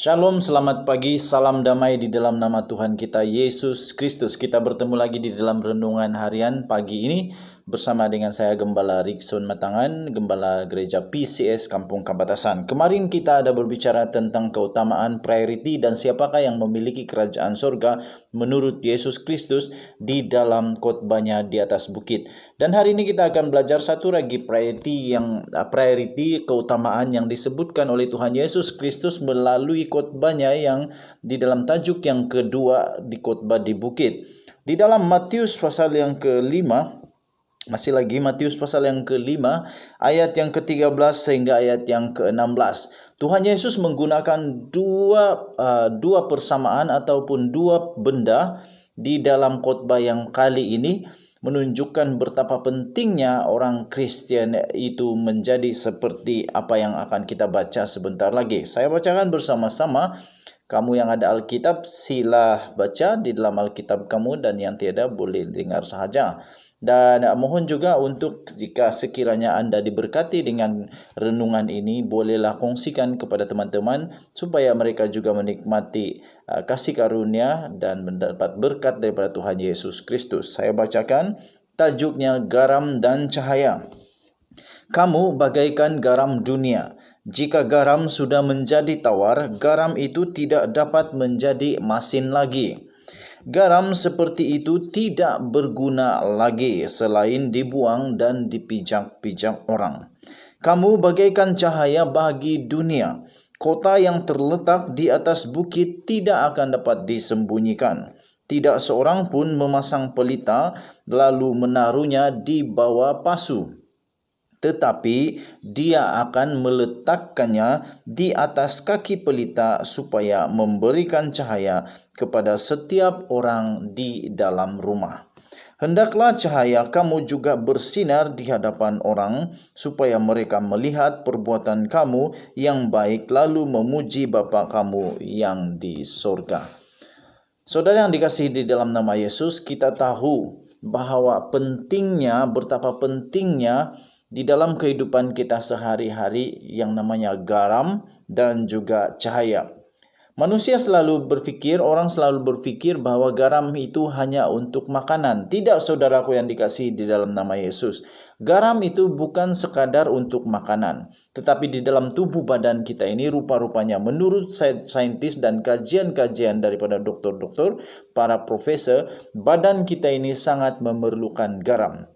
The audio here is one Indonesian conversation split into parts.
Shalom, selamat pagi, salam damai di dalam nama Tuhan kita Yesus Kristus. Kita bertemu lagi di dalam renungan harian pagi ini bersama dengan saya Gembala Rikson Matangan, Gembala Gereja PCS Kampung Kabatasan. Kemarin kita ada berbicara tentang keutamaan priority dan siapakah yang memiliki kerajaan surga menurut Yesus Kristus di dalam khotbahnya di atas bukit. Dan hari ini kita akan belajar satu lagi priority keutamaan yang disebutkan oleh Tuhan Yesus Kristus melalui khotbahnya yang di dalam tajuk yang kedua di khotbah di bukit. Di dalam Matius pasal yang kelima, masih lagi Matius pasal yang kelima, ayat yang ke-13 sehingga ayat yang ke-16. Tuhan Yesus menggunakan dua persamaan ataupun dua benda di dalam khotbah yang kali ini menunjukkan betapa pentingnya orang Kristen itu menjadi seperti apa yang akan kita baca sebentar lagi. Saya bacakan bersama-sama. Kamu yang ada Alkitab sila baca di dalam Alkitab kamu, dan yang tiada boleh dengar sahaja. Dan mohon juga untuk jika sekiranya Anda diberkati dengan renungan ini, bolehlah kongsikan kepada teman-teman supaya mereka juga menikmati kasih karunia dan mendapat berkat daripada Tuhan Yesus Kristus. Saya bacakan tajuknya garam dan cahaya. Kamu bagaikan garam dunia. Jika garam sudah menjadi tawar, garam itu tidak dapat menjadi masin lagi. Garam seperti itu tidak berguna lagi selain dibuang dan dipijak-pijak orang. Kamu bagaikan cahaya bagi dunia. Kota yang terletak di atas bukit tidak akan dapat disembunyikan. Tidak seorang pun memasang pelita lalu menaruhnya di bawah pasu, tetapi dia akan meletakkannya di atas kaki pelita supaya memberikan cahaya kepada setiap orang di dalam rumah. Hendaklah cahaya kamu juga bersinar di hadapan orang, supaya mereka melihat perbuatan kamu yang baik lalu memuji Bapa kamu yang di sorga. Saudara yang dikasihi di dalam nama Yesus, kita tahu bahwa betapa pentingnya di dalam kehidupan kita sehari-hari yang namanya garam dan juga cahaya. Orang selalu berpikir bahwa garam itu hanya untuk makanan. Tidak, saudaraku yang dikasihi di dalam nama Yesus. Garam itu bukan sekadar untuk makanan, tetapi di dalam tubuh badan kita ini rupa-rupanya menurut saintis dan kajian-kajian daripada dokter-dokter, para profesor, badan kita ini sangat memerlukan garam.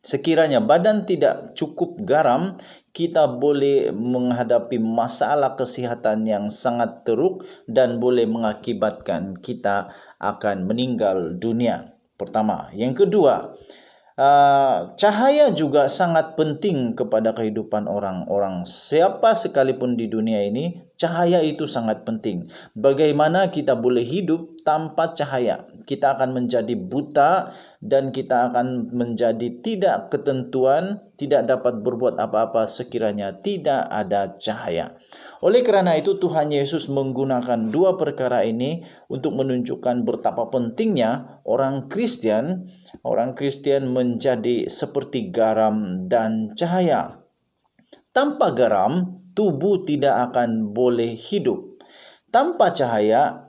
Sekiranya badan tidak cukup garam, kita boleh menghadapi masalah kesehatan yang sangat teruk dan boleh mengakibatkan kita akan meninggal dunia. Pertama. Yang kedua, cahaya juga sangat penting kepada kehidupan orang-orang. Siapa sekalipun di dunia ini, cahaya itu sangat penting. Bagaimana kita boleh hidup tanpa cahaya? Kita akan menjadi buta dan kita akan menjadi tidak ketentuan, tidak dapat berbuat apa-apa sekiranya tidak ada cahaya. Oleh kerana itu Tuhan Yesus menggunakan dua perkara ini untuk menunjukkan betapa pentingnya orang Kristen menjadi seperti garam dan cahaya. Tanpa garam, tubuh tidak akan boleh hidup. Tanpa cahaya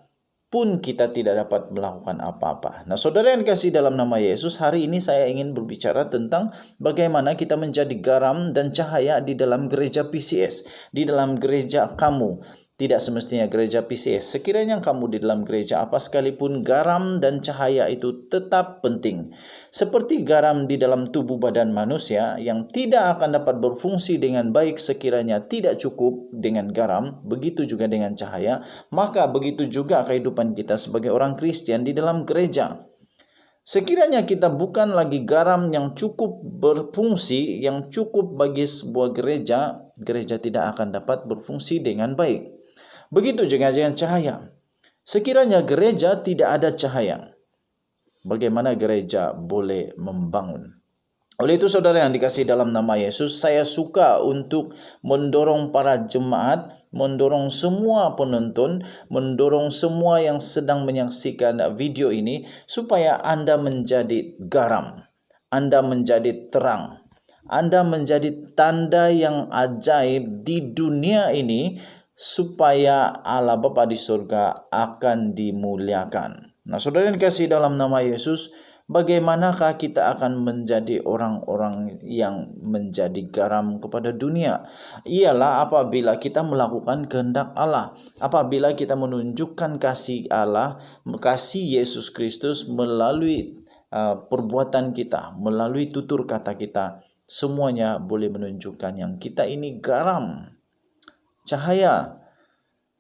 pun kita tidak dapat melakukan apa-apa. Nah, saudara yang dikasihi dalam nama Yesus, hari ini saya ingin berbicara tentang bagaimana kita menjadi garam dan cahaya di dalam gereja PCS, di dalam gereja kamu. Tidak semestinya gereja PCS. Sekiranya kamu di dalam gereja apa sekalipun, garam dan cahaya itu tetap penting. Seperti garam di dalam tubuh badan manusia yang tidak akan dapat berfungsi dengan baik sekiranya tidak cukup dengan garam, begitu juga dengan cahaya, maka begitu juga kehidupan kita sebagai orang Kristen di dalam gereja. Sekiranya kita bukan lagi garam yang cukup berfungsi, yang cukup bagi sebuah gereja, gereja tidak akan dapat berfungsi dengan baik. Begitu juga dengan cahaya. Sekiranya gereja tidak ada cahaya, bagaimana gereja boleh membangun? Oleh itu saudara yang dikasihi dalam nama Yesus, saya suka untuk mendorong para jemaat, mendorong semua penonton, mendorong semua yang sedang menyaksikan video ini, supaya Anda menjadi garam, Anda menjadi terang, Anda menjadi tanda yang ajaib di dunia ini, supaya Allah Bapa di surga akan dimuliakan. Nah, saudara yang kasih dalam nama Yesus, bagaimanakah kita akan menjadi orang-orang yang menjadi garam kepada dunia? Ialah apabila kita melakukan kehendak Allah, apabila kita menunjukkan kasih Allah, kasih Yesus Kristus melalui perbuatan kita, melalui tutur kata kita, semuanya boleh menunjukkan yang kita ini garam, cahaya.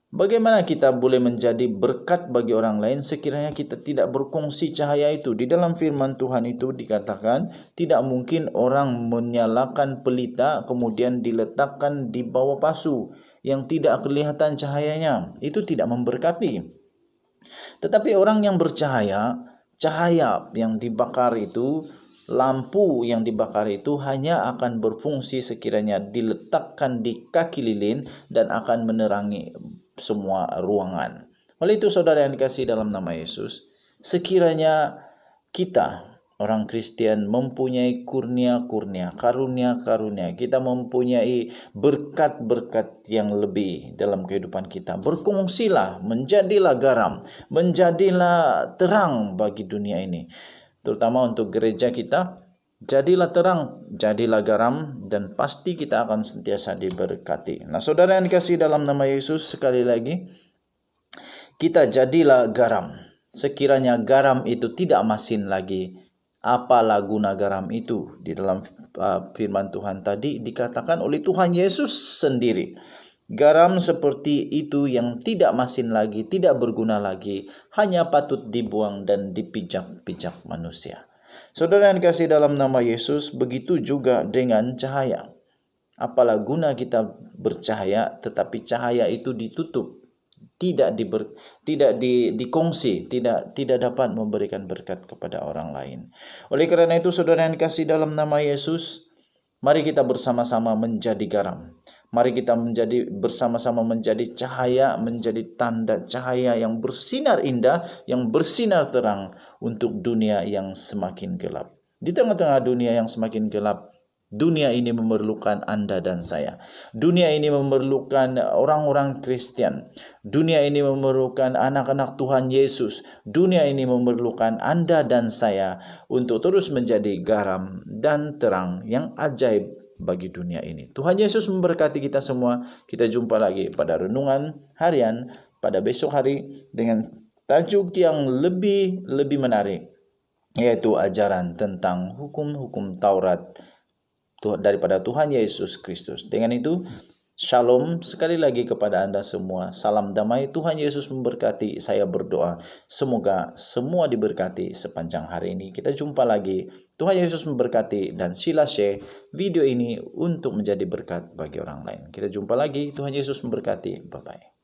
Bagaimana kita boleh menjadi berkat bagi orang lain sekiranya kita tidak berkongsi cahaya itu? Di dalam firman Tuhan itu dikatakan, tidak mungkin orang menyalakan pelita kemudian diletakkan di bawah pasu yang tidak kelihatan cahayanya. Itu tidak memberkati. Tetapi orang yang bercahaya, cahaya yang dibakar itu, lampu yang dibakar itu hanya akan berfungsi sekiranya diletakkan di kaki lilin dan akan menerangi semua ruangan. Oleh itu saudara yang dikasihi dalam nama Yesus, sekiranya kita orang Kristen mempunyai kurnia-kurnia, karunia-karunia, kita mempunyai berkat-berkat yang lebih dalam kehidupan kita. Berkongsilah, menjadilah garam, menjadilah terang bagi dunia ini. Terutama untuk gereja kita, jadilah terang, jadilah garam, dan pasti kita akan sentiasa diberkati. Nah, saudara yang dikasihi dalam nama Yesus, sekali lagi, kita jadilah garam. Sekiranya garam itu tidak masin lagi, apalah guna garam itu? Di dalam firman Tuhan tadi dikatakan oleh Tuhan Yesus sendiri, garam seperti itu yang tidak masin lagi, tidak berguna lagi, hanya patut dibuang dan dipijak-pijak manusia. Saudara yang dikasihi dalam nama Yesus, begitu juga dengan cahaya. Apalah guna kita bercahaya tetapi cahaya itu ditutup, tidak dikongsi, tidak dapat memberikan berkat kepada orang lain. Oleh karena itu saudara yang dikasihi dalam nama Yesus, mari kita bersama-sama menjadi garam. Mari kita bersama-sama menjadi cahaya, menjadi tanda cahaya yang bersinar indah, yang bersinar terang untuk dunia yang semakin gelap. Di tengah-tengah dunia yang semakin gelap, dunia ini memerlukan Anda dan saya. Dunia ini memerlukan orang-orang Kristen. Dunia ini memerlukan anak-anak Tuhan Yesus. Dunia ini memerlukan Anda dan saya untuk terus menjadi garam dan terang yang ajaib bagi dunia ini. Tuhan Yesus memberkati kita semua. Kita jumpa lagi pada renungan harian pada besok hari dengan tajuk yang lebih menarik, yaitu ajaran tentang hukum-hukum Taurat daripada Tuhan Yesus Kristus. Dengan itu, shalom sekali lagi kepada Anda semua. Salam damai. Tuhan Yesus memberkati. Saya berdoa semoga semua diberkati sepanjang hari ini. Kita jumpa lagi. Tuhan Yesus memberkati, dan sila share video ini untuk menjadi berkat bagi orang lain. Kita jumpa lagi. Tuhan Yesus memberkati. Bye-bye.